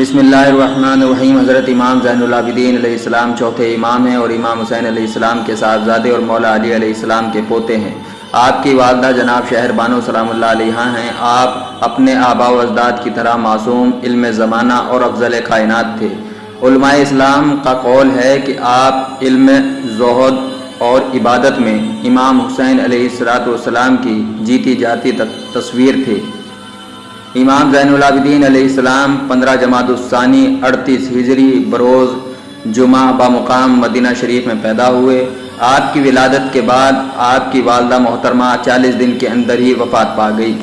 بسم اللہ الرحمن الرحیم۔ حضرت امام زین العابدین علیہ السلام چوتھے امام ہیں اور امام حسین علیہ السلام کے صاحبزادے اور مولا علی علیہ السلام کے پوتے ہیں۔ آپ کی والدہ جناب شہر بانو سلام اللہ علیہ ہیں۔ آپ اپنے آباء و اجداد کی طرح معصوم، علم زمانہ اور افضل کائنات تھے۔ علماء اسلام کا قول ہے کہ آپ علم، زہد اور عبادت میں امام حسین علیہ السلام کی جیتی جاتی تصویر تھے۔ امام زین العابدین علیہ السلام 15 جمادی الثانی 38 ہجری بروز جمعہ بمقام مدینہ شریف میں پیدا ہوئے۔ آپ کی ولادت کے بعد آپ کی والدہ محترمہ 40 دن کے اندر ہی وفات پا گئی۔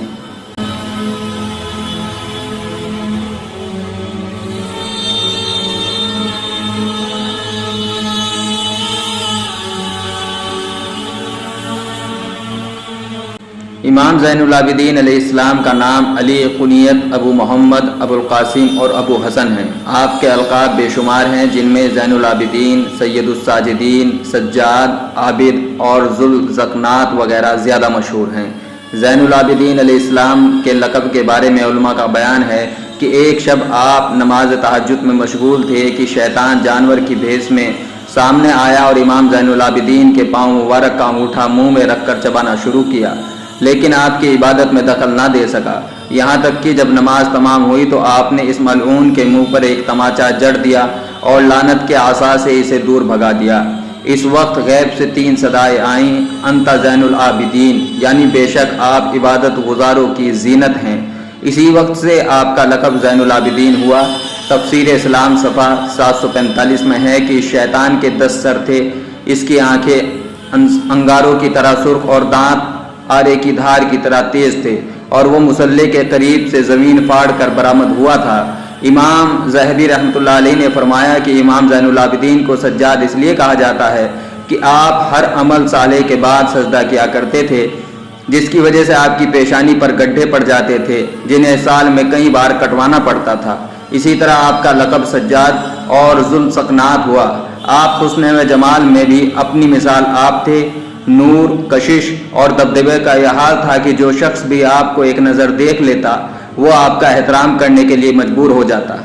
امام زین العابدین علیہ السلام کا نام علی، کنیت ابو محمد، ابو القاسم اور ابو حسن ہے۔ آپ کے القاب بے شمار ہیں، جن میں زین العابدین، سید الساجدین، سجاد، عابد اور ذوالذقنات وغیرہ زیادہ مشہور ہیں۔ زین العابدین علیہ السلام کے لقب کے بارے میں علماء کا بیان ہے کہ ایک شب آپ نماز تہجد میں مشغول تھے کہ شیطان جانور کی بھیس میں سامنے آیا اور امام زین العابدین کے پاؤں مبارک کا انگوٹھا منہ میں رکھ کر چبانا شروع کیا، لیکن آپ کی عبادت میں دخل نہ دے سکا۔ یہاں تک کہ جب نماز تمام ہوئی تو آپ نے اس ملعون کے منہ پر ایک تماچا جڑ دیا اور لعنت کے عصا سے اسے دور بھگا دیا۔ اس وقت غیب سے 3 صدائیں آئیں، انت زین العابدین، یعنی بے شک آپ عبادت گزاروں کی زینت ہیں۔ اسی وقت سے آپ کا لقب زین العابدین ہوا۔ تفسیر اسلام صفحہ 745 میں ہے کہ شیطان کے 10 سر تھے، اس کی آنکھیں انگاروں کی طرح سرخ اور دانت آرے کی دھار کی طرح تیز تھے، اور وہ مصلی کے قریب سے زمین پھاڑ کر برآمد ہوا تھا۔ امام ذہبی رحمۃ اللہ علیہ نے فرمایا کہ امام زین العابدین کو سجاد اس لیے کہا جاتا ہے کہ آپ ہر عمل صالح کے بعد سجدہ کیا کرتے تھے، جس کی وجہ سے آپ کی پیشانی پر گڈھے پڑ جاتے تھے جنہیں سال میں کئی بار کٹوانا پڑتا تھا۔ اسی طرح آپ کا لقب سجاد اور ذوالذقنات ہوا۔ آپ حسن و جمال میں بھی اپنی مثال آپ تھے۔ نور، کشش اور دبدبے کا یہ حال تھا کہ جو شخص بھی آپ کو ایک نظر دیکھ لیتا وہ آپ کا احترام کرنے کے لیے مجبور ہو جاتا۔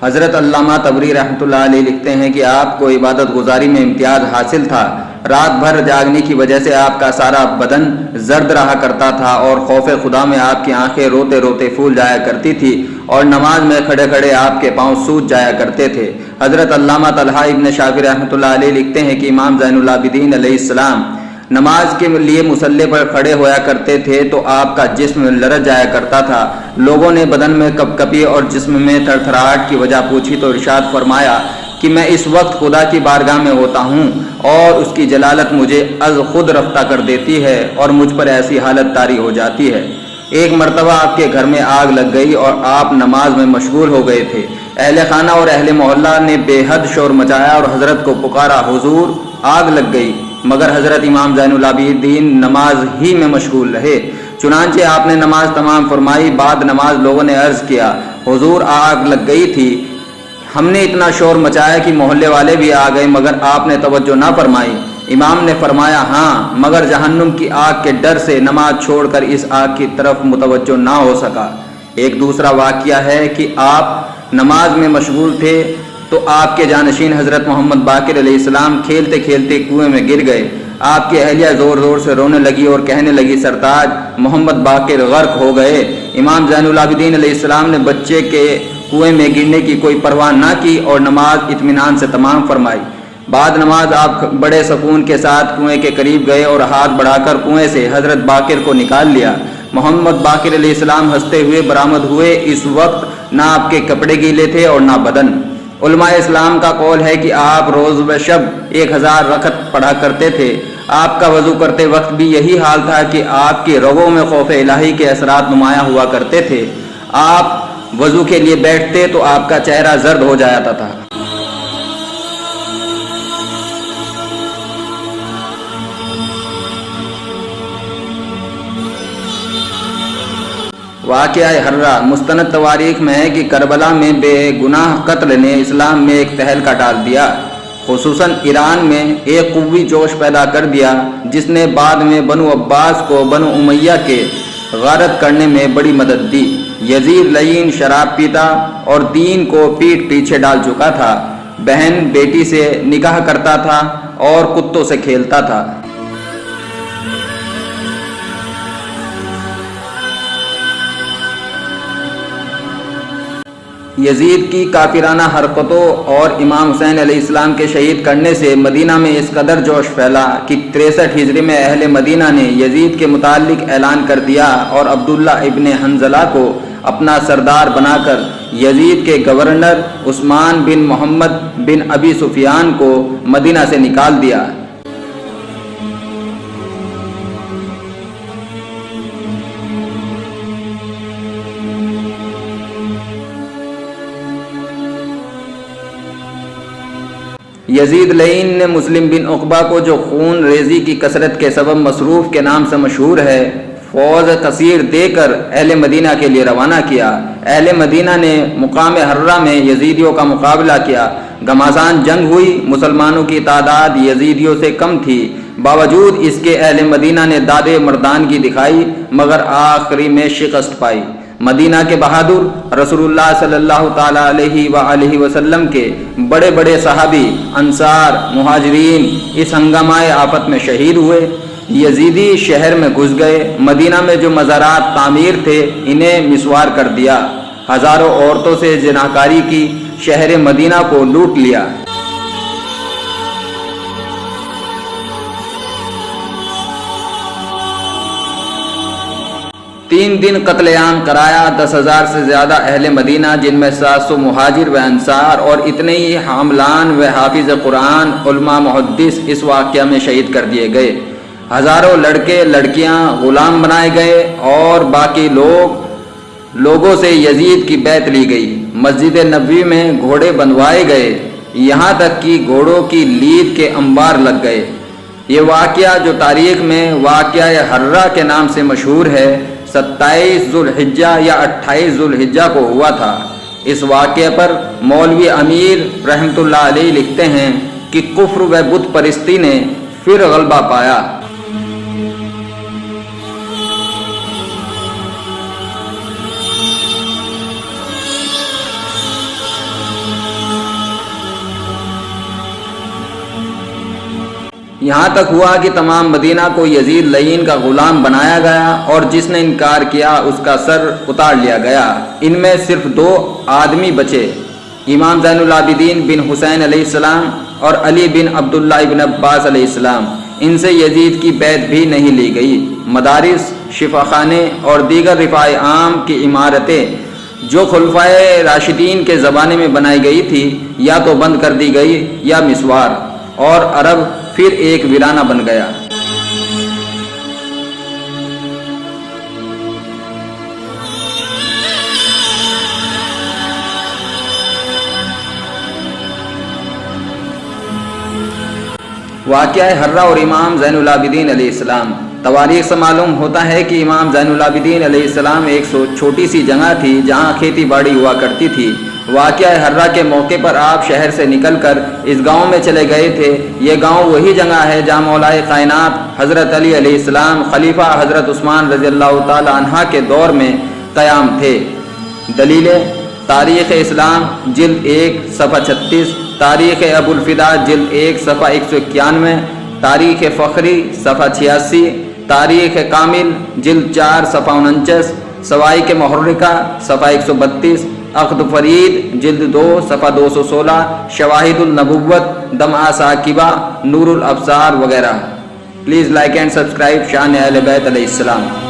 حضرت علامہ طبری رحمۃ اللہ علیہ لکھتے ہیں کہ آپ کو عبادت گزاری میں امتیاز حاصل تھا۔ رات بھر جاگنے کی وجہ سے آپ کا سارا بدن زرد رہا کرتا تھا اور خوف خدا میں آپ کی آنکھیں روتے روتے پھول جایا کرتی تھی اور نماز میں کھڑے کھڑے آپ کے پاؤں سوج جایا کرتے تھے۔ حضرت علامہ طلحہ ابن شافعی رحمۃ اللہ علیہ لکھتے ہیں کہ امام زین العابدین علیہ السلام نماز کے لیے مصلی پر کھڑے ہویا کرتے تھے تو آپ کا جسم لرز جایا کرتا تھا۔ لوگوں نے بدن میں کپ کپی اور جسم میں تھر تھراہٹ کی وجہ پوچھی تو ارشاد فرمایا کہ میں اس وقت خدا کی بارگاہ میں ہوتا ہوں اور اس کی جلالت مجھے از خود رفتہ کر دیتی ہے اور مجھ پر ایسی حالت طاری ہو جاتی ہے۔ ایک مرتبہ آپ کے گھر میں آگ لگ گئی اور آپ نماز میں مشغول ہو گئے تھے۔ اہل خانہ اور اہل محلہ نے بے حد شور مچایا اور حضرت کو پکارا، حضور آگ لگ گئی، مگر حضرت امام زین العابدین نماز ہی میں مشغول رہے۔ چنانچہ آپ نے نماز تمام فرمائی۔ بعد نماز لوگوں نے عرض کیا، حضور آگ لگ گئی تھی، ہم نے اتنا شور مچایا کہ محلے والے بھی آ گئے مگر آپ نے توجہ نہ فرمائی۔ امام نے فرمایا، ہاں، مگر جہنم کی آگ کے ڈر سے نماز چھوڑ کر اس آگ کی طرف متوجہ نہ ہو سکا۔ ایک دوسرا واقعہ ہے کہ آپ نماز میں مشغول تھے تو آپ کے جانشین حضرت محمد باقر علیہ السلام کھیلتے کھیلتے کنویں میں گر گئے۔ آپ کی اہلیہ زور زور سے رونے لگی اور کہنے لگی، سرتاج محمد باقر غرق ہو گئے۔ امام زین العابدین علیہ السلام نے بچے کے کنویں میں گرنے کی کوئی پرواہ نہ کی اور نماز اطمینان سے تمام فرمائی۔ بعد نماز آپ بڑے سکون کے ساتھ کنویں کے قریب گئے اور ہاتھ بڑھا کر کنویں سے حضرت باقر کو نکال لیا۔ محمد باقر علیہ السلام ہنستے ہوئے برآمد ہوئے۔ اس وقت نہ آپ کے کپڑے گیلے تھے اور نہ بدن۔ علماء اسلام کا قول ہے کہ آپ روز و شب 1000 رکعت پڑھا کرتے تھے۔ آپ کا وضو کرتے وقت بھی یہی حال تھا کہ آپ کی رگوں میں خوف الہی کے اثرات نمایاں ہوا کرتے تھے۔ آپ وضو کے لیے بیٹھتے تو آپ کا چہرہ زرد ہو جاتا تھا۔ واقعہ ہررا مستند تواریخ میں ہے کہ کربلا میں بے گناہ قتل نے اسلام میں ایک تہلکہ ڈال دیا۔ خصوصاً ایران میں ایک قوی جوش پیدا کر دیا جس نے بعد میں بنو عباس کو بنو امیہ کے غارت کرنے میں بڑی مدد دی۔ یزید لعین شراب پیتا اور دین کو پیٹ پیچھے ڈال چکا تھا، بہن بیٹی سے نکاح کرتا تھا اور کتوں سے کھیلتا تھا۔ یزید کی کافرانہ حرکتوں اور امام حسین علیہ السلام کے شہید کرنے سے مدینہ میں اس قدر جوش پھیلا کہ 63 ہجری میں اہل مدینہ نے یزید کے متعلق اعلان کر دیا اور عبداللہ ابن حنظلہ کو اپنا سردار بنا کر یزید کے گورنر عثمان بن محمد بن ابی سفیان کو مدینہ سے نکال دیا۔ یزید لعین نے مسلم بن عقبہ کو، جو خون ریزی کی کثرت کے سبب مصروف کے نام سے مشہور ہے، فوج کثیر دے کر اہل مدینہ کے لیے روانہ کیا۔ اہل مدینہ نے مقام حرہ میں یزیدیوں کا مقابلہ کیا۔ گھمسان جنگ ہوئی، مسلمانوں کی تعداد یزیدیوں سے کم تھی، باوجود اس کے اہل مدینہ نے داد مردانگی دکھائی مگر آخری میں شکست پائی۔ مدینہ کے بہادر رسول اللہ صلی اللہ تعالیٰ علیہ وآلہ وسلم کے بڑے بڑے صحابی، انصار، مہاجرین اس ہنگامہ آفت میں شہید ہوئے۔ یزیدی شہر میں گھس گئے، مدینہ میں جو مزارات تعمیر تھے انہیں مسوار کر دیا، ہزاروں عورتوں سے زناکاری کی، شہر مدینہ کو لوٹ لیا۔ تین دن قتل عام کرایا، 10,000 سے زیادہ اہل مدینہ جن میں 700 مہاجر و انصار اور اتنے ہی حاملان و حافظ قرآن علماء محدث اس واقعہ میں شہید کر دیے گئے۔ ہزاروں لڑکے لڑکیاں غلام بنائے گئے اور باقی لوگوں سے یزید کی بیعت لی گئی۔ مسجد نبوی میں گھوڑے بندھوائے گئے، یہاں تک کہ گھوڑوں کی لید کے انبار لگ گئے۔ یہ واقعہ جو تاریخ میں واقعہ حرہ کے نام سے مشہور ہے، 27 ذوالحجہ یا 28 ذوالحجہ کو ہوا تھا۔ اس واقعے پر مولوی امیر رحمۃ اللہ علیہ لکھتے ہیں کہ کفر و بت پرستی نے پھر غلبہ پایا۔ یہاں تک ہوا کہ تمام مدینہ کو یزید لعین کا غلام بنایا گیا اور جس نے انکار کیا اس کا سر اتار لیا گیا۔ ان میں صرف 2 آدمی بچے، امام زین العابدین بن حسین علیہ السلام اور علی بن عبداللہ ابن عباس علیہ السلام۔ ان سے یزید کی بیعت بھی نہیں لی گئی۔ مدارس، شفاخانے اور دیگر رفاع عام کی عمارتیں جو خلفائے راشدین کے زمانے میں بنائی گئی تھی یا تو بند کر دی گئی یا مسوار، اور عرب پھر ایک ویرانہ بن گیا۔ واقعہ حرہ اور امام زین العابدین علیہ السلام۔ تواریخ سے معلوم ہوتا ہے کہ امام زین العابدین علیہ السلام ایک چھوٹی سی جگہ تھی جہاں کھیتی باڑی ہوا کرتی تھی۔ واقعہ حرہ کے موقع پر آپ شہر سے نکل کر اس گاؤں میں چلے گئے تھے۔ یہ گاؤں وہی جگہ ہے جہاں مولائے کائنات حضرت علی علیہ السلام خلیفہ حضرت عثمان رضی اللہ تعالی عنہ کے دور میں قیام تھے۔ دلیلیں: تاریخ اسلام جلد 1 صفحہ 36، تاریخ ابو الفدا جلد 1 صفحہ 191، تاریخ فخری صفحہ 86، تاریخ کامل جلد 4 صفحہ 49، سوائق محرکہ صفحہ 132، عقد فرید جلد 2 صفحہ 216، شواہد النبوت، دمعہ ثاقبہ، نور الابصار وغیرہ۔ پلیز لائک اینڈ سبسکرائب شان اہل بیت علیہ السلام۔